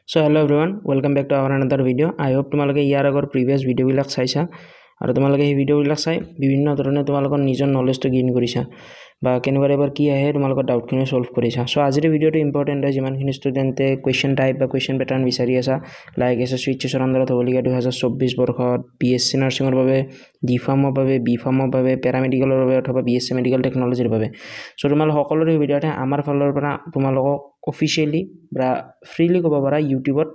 So hello everyone, welcome back to our another video. I hope তোমালোকে ইয়াৰ আগৰ previous video বিলাক চাইছা আৰু তোমালোকে এই ভিডিও বিলাক চাই বিভিন্ন ধৰণে তোমালোকৰ নিজৰ নলেজটো গেইন কৰিছা বা কেনেকুৱা এবাৰ কি আহে তোমালোকৰ ডাউটখিনি সলভ কৰিছা। সো আজিৰ ভিডিওটো ইম্পৰ্টেণ্ট হয় যিমানখিনি ষ্টুডেণ্টে কুৱেশ্যন টাইপ বা কুৱেশ্যন পেটাৰ্ন বিচাৰি আছা লাইক এছএছচি এইচএছৰ আণ্ডাৰত হ'বলগীয়া 2024 বৰ্ষত বিএছচি নাৰ্ছিঙৰ বাবে ডি ফাৰ্মৰ বাবে বি ফাৰ্মৰ বাবে পেৰামেডিকেলৰ বাবে অথবা বিএছচি মেডিকেল টেকনলজিৰ বাবে। সো তোমালোক সকলোৰে ভিডিঅ'তে আমাৰ ফালৰ পৰা তোমালোকক অফিচিয়েলি বা ফ্ৰীলি ক'ব পাৰা ইউটিউবত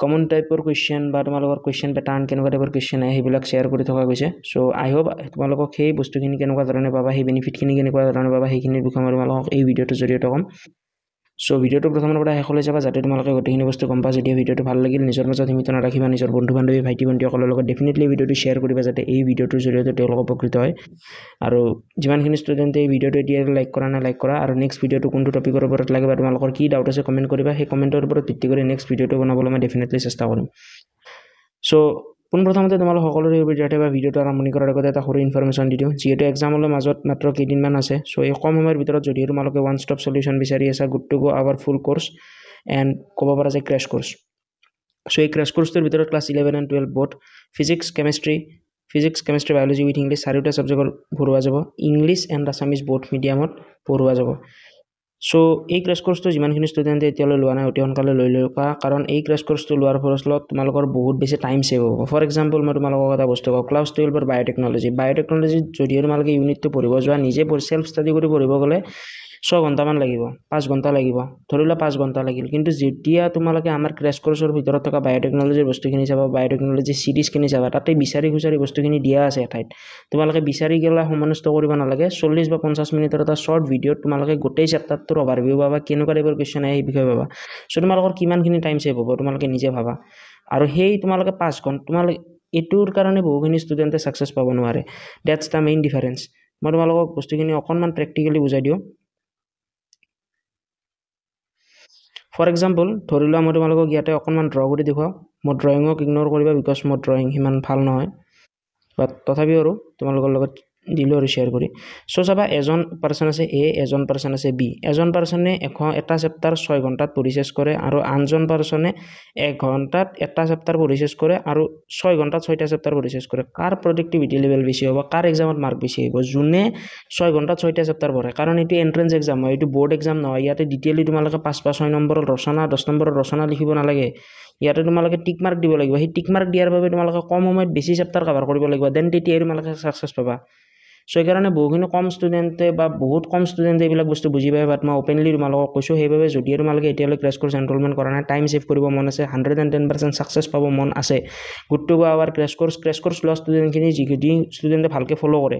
কমন টাইপৰ কুৱেশ্যন বা তোমালোকৰ কুৱেশ্যন পেটাৰ্ন কেনেকুৱা টাইপৰ কুৱেশ্যন আহে সেইবিলাক শ্বেয়াৰ কৰি থকা গৈছে। চ' আই হোপ তোমালোকক সেই বস্তুখিনি কেনেকুৱা ধৰণে পাবা, সেই বেনিফিটখিনি কেনেকুৱা ধৰণে পাবা, সেইখিনিৰ বিষয়ে মই তোমালোকক এই ভিডিঅ'টোৰ জৰিয়তে ক'ম। সো ভিডিঅ'টো প্ৰথমৰ পৰা শেষলৈ চাবা যাতে তোমালোকে গোটেইখিনি বস্তু গম পা। যদি ভিডিঅ'টো ভাল লাগিল নিজৰ মাজত সীমিত নাৰাখিবা, নিজৰ বন্ধু বান্ধৱী ভাইটি ভণ্টিসকলৰ লগত ডেফিনেটলি ভিডিঅ'টো শ্বেয়াৰ কৰিবা যাতে এই ভিডিঅ'টোৰ জৰিয়তে তেওঁলোক উপকৃত হয়। আৰু যিমানখিনি ষ্টুডেণ্টে এই ভিডিঅ'টো এতিয়া লাইক কৰা নাই লাইক কৰা, আৰু নেক্সট ভিডিঅ'টো কোনটো টপিকৰ ওপৰত লাগে বা তোমালোকৰ কি ডাউট আছে কমেণ্ট কৰিবা। সেই কমেণ্টৰ ওপৰত ভিত্তি কৰি নেক্সট ভিডিঅ'টো বনাবলৈ মই ডেফিনেটলি চেষ্টা কৰিম। সো পোনপ্ৰথমতে তোমালোক সকলোৰে ভিডিঅ'তে বা ভিডিঅ'টো আৰম্ভণি কৰাৰ আগতে এটা সৰু ইনফৰমেশ্যন দি দিওঁ। যিহেতু এক্সামলৈ মাজত মাত্ৰ কেইদিনমান আছে, চ' এই কম সময়ৰ ভিতৰত যদি তোমালোকে ওৱান ষ্টপ সলিউশ্যন বিচাৰি আছা, good to go our full course and ক'ব পাৰা যে ক্ৰেছ কোৰ্চ। চ' এই ক্ৰেছ কোৰ্চটোৰ ভিতৰত class 11 and 12 both physics chemistry biology with English চাৰিটা ছাবজেক্টৰ পঢ়োৱা যাব। ইংলিছ এণ্ড আছামিজ বোথ মিডিয়ামত পঢ়োৱা যাব। চ' এই ক্ৰেছ কোৰ্চটো যিমানখিনি ষ্টুডেণ্টে এতিয়ালৈ লোৱা নাই অতি সোনকালে লৈ লোৱা, কাৰণ এই ক্ৰেছ কোৰ্চটো লোৱাৰ ফলত তোমালোকৰ বহুত বেছি টাইম ছেভ হ'ব। ফৰ এক্সাম্পল মই তোমালোকক এটা বস্তু কওঁ, ক্লাছ 12 বায়'টেকনলজিত যদি তোমালোকে ইউনিটটো পঢ়িব যোৱা, নিজে চেল্ফ ষ্টাডি কৰি পঢ়িব গ'লে 6 ঘণ্টামান লাগিব, 5 ঘণ্টা লাগিব, ধৰি লোৱা 5 ঘণ্টা লাগিল। কিন্তু যেতিয়া তোমালোকে আমাৰ ক্ৰেছ কোৰ্চৰ ভিতৰত থকা বায়'টেকনলজিৰ বস্তুখিনি চাবা, বায়'টেকনলজি চিৰিজখিনি চাবা, তাতে বিচাৰি খুচাৰি বস্তুখিনি দিয়া আছে এঠাইত। তোমালোকে বিচাৰি গেলা সমনষ্ট কৰিব নালাগে। 40 বা 50 মিনিটৰ এটা শ্বৰ্ট ভিডিঅ'ত তোমালোকে গোটেই চেপ্টাৰটোৰ অভাৰভিউ পাবা, কেনেকুৱা টাইপৰ কুৱেশ্যন আহে সেই বিষয়ে পাবা। চ' তোমালোকৰ কিমানখিনি টাইম ছেভ হ'ব তোমালোকে নিজে ভাবা। আৰু সেই তোমালোকে 5 ঘণ্টা তোমালোকে এইটোৰ কাৰণে বহুখিনি ষ্টুডেণ্টে ছাকচেছ পাব নোৱাৰে। That's the main difference. মই তোমালোকক বস্তুখিনি অকণমান প্ৰেক্টিকেলি বুজাই দিওঁ। ফৰ এক্সাম্পল ধৰি লোৱা মই তোমালোকক ইয়াতে অকণমান ড্ৰ কৰি দেখুৱাওঁ। মোৰ ড্ৰয়িঙক ইগন'ৰ কৰিবা বিকজ মোৰ ড্ৰয়িং সিমান ভাল নহয়, বাট তথাপিও আৰু তোমালোকৰ লগত দিলোঁ আৰু শ্বেয়াৰ কৰি। চ' চাবা এজন পাৰ্চন আছে এ, এজন পাৰ্চন আছে বি। এজন পাৰ্চনে এটা চেপ্টাৰ 6 ঘণ্টাত পঢ়ি চেছ কৰে আৰু আনজন পাৰ্চনে 1 ঘণ্টাত এটা চেপ্টাৰ পঢ়ি চেছ কৰে আৰু 6 ঘণ্টাত 6টা চেপ্টাৰ পঢ়ি চেছ কৰে। কাৰ প্ৰডাক্টিভিটি লেভেল বেছি হ'ব, কাৰ এক্সামত মাৰ্ক বেছি আহিব? যোনে 6 ঘণ্টাত 6টা চেপ্টাৰ পঢ়ে, কাৰণ এইটো এণ্ট্ৰেন্স এক্সাম হয়, এইটো বৰ্ড এক্সাম নহয়। ইয়াতে ডিটেইলি তোমালোকে 5 বা 6 নম্বৰৰ ৰচনা 10 নম্বৰৰ ৰচনা লিখিব নালাগে। ইয়াতে তোমালোকে টিক মাৰ্ক দিব লাগিব। সেই টিক মাৰ্ক দিয়াৰ বাবে তোমালোকে কম সময়ত বেছি চেপ্টাৰ কভাৰ কৰিব লাগিব, দেন তেতিয়াই তোমালোকে ছাকচেছ পাবা। চ' সেইকাৰণে বহুখিনি কম ষ্টুডেণ্টে বা বহুত কম ষ্টুডেণ্টে এইবিলাক বস্তু বুজি পায়, বাট মই অপেনলি তোমালোকক কৈছোঁ। সেইবাবে যদি তোমালোকে এতিয়ালৈ ক্ৰেছ কোৰ্চ এনৰলমেণ্ট কৰা নাই, টাইম ছেভ কৰিব মন আছে, 110% ছাকচেছ পাব মন আছে, good to go our crash course লোৱা ষ্টুডেণ্টখিনি যিখিনি ষ্টুডেণ্টে ভালকৈ ফ'ল' কৰে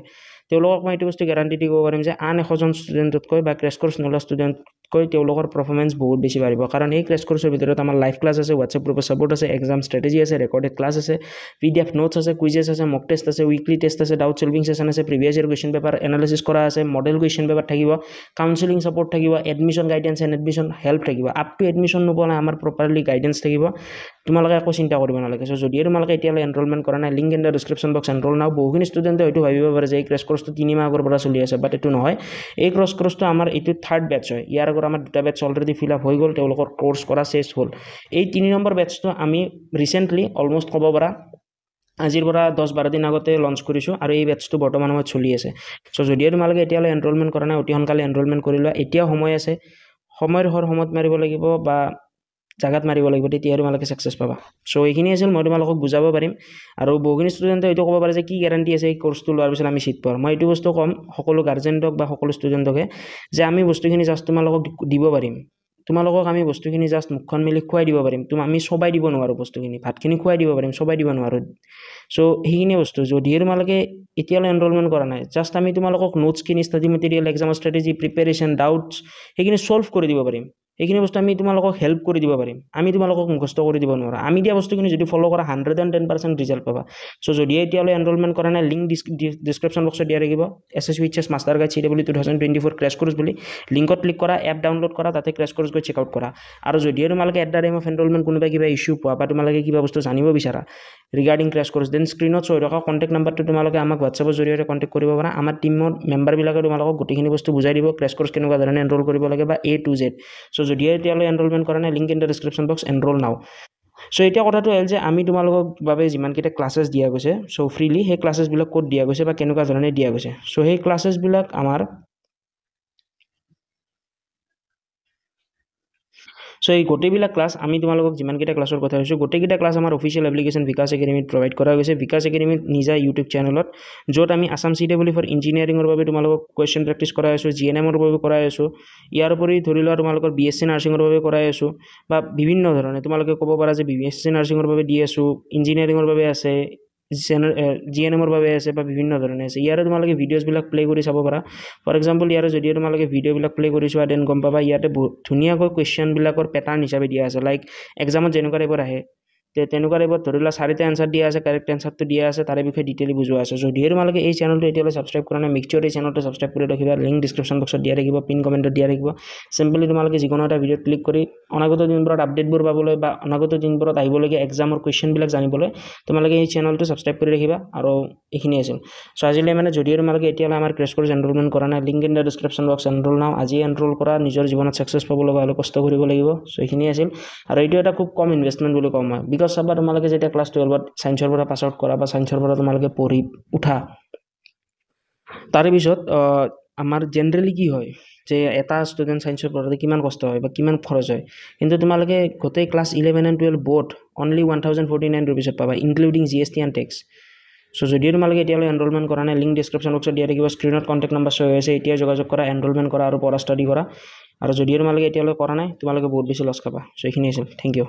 তেওঁলোকক মই এইটো বস্তু গেৰাণ্টি দি ক'ব পাৰিম যে আন 100জন ষ্টুডেণ্টতকৈ বা ক্ৰেছ কোৰ্চ নোলোৱা ষ্টুডেণ্টতকৈ তেওঁলোকৰ পাৰফৰ্মেঞ্চ বহুত বেছি বাঢ়িব। কাৰণ এই ক্ৰেছ কোৰ্চৰ ভিতৰত আমাৰ লাইভ ক্লাছ আছে, হোৱাটছএপ গ্ৰুপৰ ছাপোৰ্ট আছে, এক্সাম ষ্ট্ৰেটেজি আছে, ৰেকৰ্ডেড ক্লাছ আছে, PDF নোটছ আছে, কুইজেছ আছে, মক টেষ্ট আছে, উইকলি টেষ্ট আছে, ডাউট চলভিং ছেশ্যন আছে, previous year question paper analysis কৰা আছে, মডেল কুৱেশ্যন পেপাৰ থাকিব, কাউন্সেলিং ছাপোৰ্ট থাকিব, admission guidance and admission help থাকিব। আপ টু এডমিশ্যন নোপোৱা আমাৰ প্ৰপাৰলি গাইডেন্স থাকিব, তোমালোকে একো চিন্তা কৰিব নালাগে। চ' যদিও তোমালোকে এতিয়ালৈ এনৰলমেণ্ট কৰা নাই, link in the description box enrol now. বহুখিনি ষ্টুডেণ্টে হয়তো ভাবিব পাৰে যে এই ক্ৰেছ কোৰ্চটো 3 মাহ আগৰ পৰা চলি আছে, বাট এইটো নহয়। এই ক্ৰেছ কোৰ্চটো আমাৰ এইটো 3rd বেটছ হয়। ইয়াৰ আগত আমাৰ 2টা বেটছ অলৰেডি ফিল আপ হৈ গ'ল, তেওঁলোকৰ কোৰ্চ কৰা চেছ হ'ল। এই 3 নম্বৰ বেটছটো আমি ৰিচেণ্টলি অলমষ্ট ক'ব পাৰা আজিৰ পৰা 10-12 দিন আগতে লঞ্চ কৰিছোঁ আৰু এই বেটছটো বৰ্তমান সময়ত চলি আছে। চ' যদিও তোমালোকে এতিয়ালৈ এনৰলমেণ্ট কৰা নাই, অতি সোনকালে এনৰলমেণ্ট কৰি লোৱা। এতিয়াও সময় আছে, সময়ৰ সময়ত মাৰিব লাগিব বা জাগাত মাৰিব লাগিব, তেতিয়াহে তোমালোকে ছাকচেছ পাবা। চ' এইখিনি আছিল মই তোমালোকক বুজাব পাৰিম। আৰু বহুখিনি ষ্টুডেণ্টে এইটো ক'ব পাৰে যে কি গেৰাণ্টি আছে এই কোৰ্চটো লোৱাৰ পিছত আমি ছিট পাম। মই এইটো বস্তু ক'ম সকলো গাৰ্জেণ্টক বা সকলো ষ্টুডেণ্টকে যে আমি বস্তুখিনি জাষ্ট তোমালোকক দিব পাৰিম। তোমালোকক আমি বস্তুখিনি জাষ্ট মুখখন মেলি খুৱাই দিব পাৰিম। আমি চবাই দিব নোৱাৰোঁ বস্তুখিনি, ভাতখিনি খুৱাই দিব পাৰিম, চবাই দিব নোৱাৰোঁ। চ' সেইখিনি বস্তু যদিহে তোমালোকে এতিয়ালৈ এনৰলমেণ্ট কৰা নাই, জাষ্ট আমি তোমালোকক নোটছখিনি, ষ্টাডি মেটেৰিয়েল, এক্সামৰ ষ্ট্ৰেটেজি, প্ৰিপেৰেশ্যন, ডাউটছ সেইখিনি ছল্ভ কৰি দিব পাৰিম। এইখিনি বস্তু আমি তোমালোকক হেল্প কৰি দিব পাৰিম, আমি তোমালোকক মুখস্থ কৰি দিব নোৱাৰোঁ। আমি দিয়া বস্তুখিনি যদি ফ'ল' কৰা 110% ৰিজাল্ট পাবা। চ' যদিহে এতিয়ালৈ এনৰলমেণ্ট কৰা নাই, লিংক ডিছক্ৰিপশ্যন বক্সত দিয়া থাকিব, SSC HS master guide CW 2024 crash course বুলি। লিংকত ক্লিক কৰা, এপ ডাউনলোড কৰা, তাতে ক্ৰেছ কোৰ্চ গৈ চেকআউট কৰা। আৰু যদিহে তোমালোকে at the time of enrolment কোনোবা কিবা ইছ্যু পোৱা বা তোমালোকে কিবা বস্তু জানিব বিচাৰা ৰিগাৰ্ডিং ক্ৰেছ কোৰ্চ, দেন স্ক্ৰীণত শ্ব' হৈ থকা কণ্টেক্ট নাম্বাৰটো তোমালোকে আমাক হোৱাটছএপৰ জৰিয়তে কণ্টেক্ট কৰিব পাৰা। আমাৰ টিমৰ মেম্বাৰবিলাকে তোমালোকক গোটেইখিনি বস্তু বুজাই দিব, ক্ৰেছ কোৰ্চ কেনেকুৱা ধৰণে এনৰল কৰিব লাগে বা A to Z। চ' যদিহে এতিয়ালৈ এনৰোলমেণ্ট কৰা নাই link in the description box enrol নাও চ' এতিয়া কথাটো হ'ল যে আমি তোমালোকক বাবে যিমানকেইটা ক্লাছেছ দিয়া গৈছে চ' ফ্ৰীলি সেই ক্লাছেছবিলাক ক'ত দিয়া গৈছে বা কেনেকুৱা ধৰণে দিয়া গৈছে চ' সেই ক্লাছেছবিলাক আমাৰ চ' এই গোটেইবিলাক ক্লাছ আমি তোমালোকক যিমানকেইটা ক্লাছৰ কথা কৈছোঁ গোটেইকেইটা ক্লাছ আমাৰ অফিচিয়েল এপ্লিকেশ্যন বিকাশ একাডেমীত প্ৰভাইড কৰা গৈছে বিকাশ একাডেমীত নিজা ইউটিউব চেনেলত য'ত আমি আছাম CW ফৰ ইঞ্জিনিয়াৰিঙৰ বাবে তোমালোকক কুৱেশ্যন প্ৰেক্টিছ কৰাই আছোঁ GNMৰ বাবে কৰাই আছোঁ ইয়াৰ উপৰি ধৰি লোৱা তোমালোকৰ BSc নাৰ্ছিঙৰ বাবে কৰাই আছোঁ বা বিভিন্ন ধৰণে তোমালোকে ক'ব পাৰা যে BSc নাৰ্ছিঙৰ বাবে দি আছোঁ ইঞ্জিনিয়াৰিঙৰ বাবে আছে GNMৰ বাবে আছে বা বিভিন্ন ধৰণে আছে ইয়াৰে তোমালোকে ভিডিঅ'ছবিলাক প্লে কৰি চাব পাৰা ফৰ এক্সাম্পল ইয়াৰে যদি তোমালোকে ভিডিঅ'বিলাক প্লে কৰি চোৱা দেন গম পাবা ইয়াতে ধুনীয়াকৈ কুৱেশ্যনবিলাকৰ পেটাৰ্ণ হিচাপে দিয়া আছে লাইক এক্সামত যেনেকুৱা টাইপৰ আহে তেনেকুৱা টাইপত ধৰি লোৱা 4টা এনচাৰ দিয়া আছে কাৰেক্ট এনচাৰটো দিয়া আছে তাৰে বিষয়ে ডিটেইলি বুজোৱা আছে যদিহে তোমালোকে এই চেনেলটো এতিয়ালৈ ছাবস্ক্ৰাইব কৰা নাই মেক চিয়ৰ এই চেনেলটো ছাবস্ক্ৰাইব কৰি ৰাখিবা লিংক ডিছক্ৰিপশ্যন বক্সত দিয়া থাকিব পিন কমেণ্টত দিয়া থাকিব চিম্পলি তোমালোকে যিকোনো এটা ভিডিঅ'ত ক্লিক কৰি অনাগত দিনবোৰত আপডেটবোৰ পাবলৈ বা অনাগত দিনবোৰত আহিবলগীয়া এক্সামৰ কুৱেশ্যনবিলাক জানিবলৈ তোমালোকে এই চেনেলটো ছাবস্ক্ৰাইব কৰি ৰাখিবা আৰু এইখিনি আছিল চ' আজিলৈ মানে যদিহে তোমালোকে এতিয়ালৈ আমাৰ ক্ৰেছ ক'ৰ্ছ এনৰোলমেণ্ট কৰা নাই link in the description box enrol নাও আজি এনৰোল কৰা নিজৰ জীৱনত ছাকচেছ পাব লগা হ'লে কষ্ট কৰিব লাগিব চ' এইখিনি আছিল আৰু এইটো এটা খুব কম ইনভেষ্টমেণ্ট বুলি কওঁ মই বিকজ চাবা তোমালোকে যেতিয়া ক্লাছ 12ত ছায়েন্সৰ পৰা পাছ আউট কৰা বা ছায়েন্সৰ পৰা তোমালোকে পঢ়ি উঠা তাৰে পিছত আমাৰ জেনেৰেলি কি হয় যে এটা ষ্টুডেণ্ট ছায়েন্সৰ পঢ়োঁতে কিমান কষ্ট হয় বা কিমান খৰচ হয় কিন্তু তোমালোকে গোটেই ক্লাছ 11 and 12 বোথ অনলি 1049 ৰুপিছত পাবা ইনক্লুডিং GST এণ্ড টেক্স চ' যদিও তোমালোকে এতিয়ালৈ এনৰোলমেণ্ট কৰা নাই লিংক ডিছক্ৰিপশ্যন বক্সত দিয়া থাকিব স্ক্ৰীণত কণ্টেক্ট নম্বৰ শ্ব' হৈ আছে এতিয়া যোগাযোগ কৰা এনৰোলমেণ্ট কৰা আৰু পঢ়া ষ্টাডি কৰা আৰু যদিও তোমালোকে এতিয়ালৈ কৰা নাই তোমালোকে বহুত বেছি লছ খাবা চ' এইখিনি আছিল থেংক ইউ